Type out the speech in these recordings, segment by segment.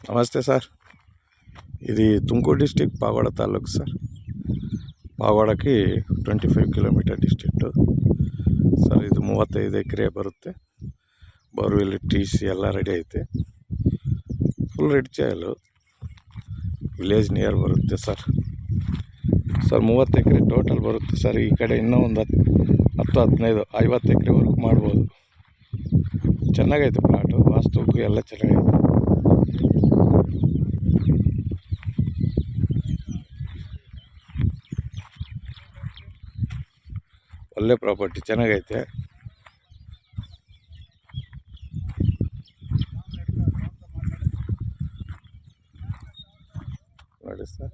ನಮಸ್ತೆ ಸರ್. ఇది Tumakuru district Pavagada taluk sir. ಪಾವಗಡಕ್ಕೆ 25 ಕಿಲೋಮೀಟರ್ ಡಿಸ್ಟ್ರಿಕ್ಟು ಸರ್. ಇದು 35 ಎಕರೆ ಬರುತ್ತೆ. ಬೋರ್ವೆಲ್ TC ಎಲ್ಲ ರೆಡಿ ಐತೆ. ಫುಲ್ ರೆಡ್ ಚಾಯಲು ವಿಲೇಜ್ ನಿಯರ್ ಬರುತ್ತೆ ಸರ್. 30 ಎಕರೆ ಟೋಟಲ್ ಬರುತ್ತೆ ಸರ್. ಈ ಕಡೆ ಇನ್ನೂ ಒಂದು 10-15-50 ಎಕರೆವರೆಗೂ ಮಾಡ್ಬೋದು. ಚೆನ್ನಾಗೈತೆ ಪ್ಲಾಟು, ವಾಸ್ತುಕ್ಕೂ ಎಲ್ಲ ಚೆನ್ನಾಗೈತೆ. ಒಳ್ಳೆ ಪ್ರಾಪರ್ಟಿ, ಚೆನ್ನಾಗೈತೆ. ನೋಡಿ ಸರ್,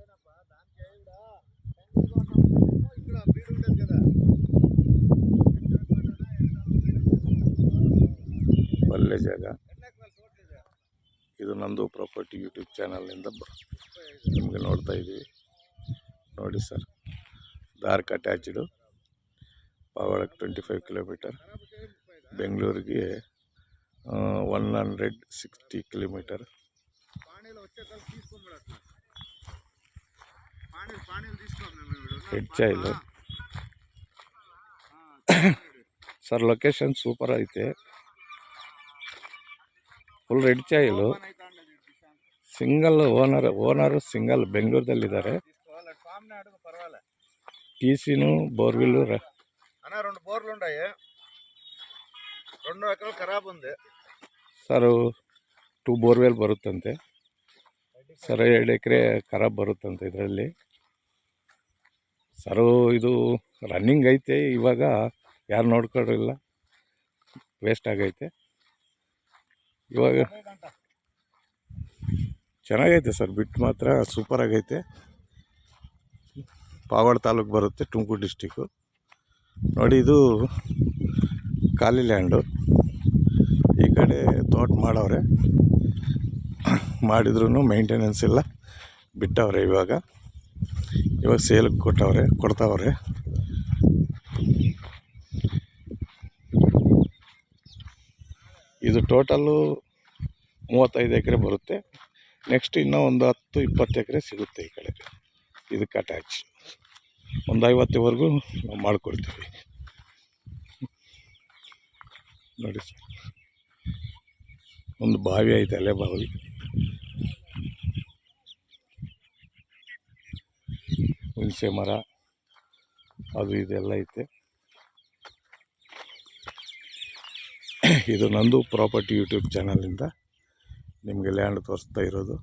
ಒಳ್ಳೆ ಜಾಗ. ಇದು ನಂದು ಪ್ರಾಪರ್ಟಿ ಯೂಟ್ಯೂಬ್ ಚಾನಲ್ನಿಂದ ನಿಮಗೆ ನೋಡ್ತಾ ಇದ್ದೀವಿ. ನೋಡಿ ಸರ್, ದಾರ್ಕ್ ಅಟ್ಯಾಚ್ಡು, ಪಾವಗಡಕ್ಕೆ 25 ಕಿಲೋಮೀಟರ್, ಬೆಂಗಳೂರಿಗೆ 160 ಕಿಲೋಮೀಟರ್. ರೆಡ್ ಚಾಯ್ಲು ಸರ್. ಲೊಕೇಶನ್ ಸೂಪರ್ ಐತೆ. ಫುಲ್ ರೆಡ್ ಚಾಯ್ಲು. ಸಿಂಗಲ್ ಓನರು ಸಿಂಗಲ್ ಬೆಂಗಳೂರದಲ್ಲಿದ್ದಾರೆ. TCನೂ ಬೋರ್ವಿಲ್ಲು ಸರ್. 2 ಬೋರ್ವೆಲ್ ಬರುತ್ತಂತೆ ಸರ್. 2 ಎಕರೆ ಖರಾಬ್ ಬರುತ್ತಂತೆ ಇದರಲ್ಲಿ ಸರ್. ಇದು ರನ್ನಿಂಗ್ ಐತೆ. ಇವಾಗ ಯಾರು ನೋಡ್ಕೊಳ್ಳಿಲ್ಲ, ವೇಸ್ಟ್ ಆಗೈತೆ. ಇವಾಗ ಚೆನ್ನಾಗೈತೆ ಸರ್. ಬಿಟ್ಟು ಮಾತ್ರ ಸೂಪರ್ ಆಗೈತೆ. ಪಾವಗಡ ತಾಲೂಕು ಬರುತ್ತೆ, ತುಮಕೂರು ಡಿಸ್ಟಿಕ್ಕು. ನೋಡಿ, ಇದು ಖಾಲಿ ಲ್ಯಾಂಡು. ಈ ಕಡೆ ತೋಟ ಮಾಡವ್ರೆ, ಮಾಡಿದ್ರು ಮೇಂಟೆನೆನ್ಸ್ ಇಲ್ಲ, ಬಿಟ್ಟವ್ರೆ. ಇವಾಗ ಸೇಲಿಗೆ ಕೊಡ್ತಾವ್ರೆ. ಇದು ಟೋಟಲ್ಲು 35 ಎಕರೆ ಬರುತ್ತೆ. ನೆಕ್ಸ್ಟ್ ಇನ್ನೂ ಒಂದು 10-20 ಎಕರೆ ಸಿಗುತ್ತೆ ಈ ಕಡೆ. ಇದಕ್ಕೆ ಅಟ್ಯಾಚ್ ಒಂದು 50ವರೆಗೂ ನಾವು ಮಾಡಿಕೊಡ್ತೀವಿ. ನೋಡಿ ಸರ್, ಒಂದು ಬಾವಿ ಐತೆ, ಅಲ್ಲೇ ಬಾವಿ. ಹುಣಸೆ ಮರ ಅದು ಇದೆಲ್ಲ ಐತೆ. ಇದು ನಂದು ಪ್ರಾಪರ್ಟಿ ಯೂಟ್ಯೂಬ್ ಚಾನಲಿಂದ ನಿಮಗೆ ಲ್ಯಾಂಡ್ ತೋರಿಸ್ತಾ ಇರೋದು.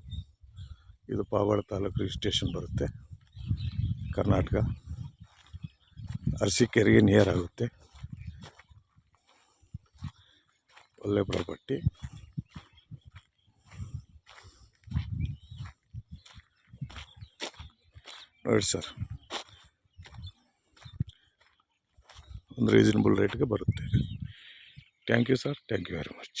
ಇದು ಪಾವಗಡ ತಾಲೂಕು ರಿಜಿಸ್ಟ್ರೇಷನ್ ಬರುತ್ತೆ, ಕರ್ನಾಟಕ. ಅರಸೀಕೆರೆಗೆ ನಿಯರ್ ಆಗುತ್ತೆ. ಒಳ್ಳೆ ಪ್ರಾಪರ್ಟಿ. ನೋಡಿ ಸರ್, ಒಂದು ರೀಸನಬಲ್ ರೇಟ್ಗೆ ಬರುತ್ತೆ. Thank you sir. Thank you very much.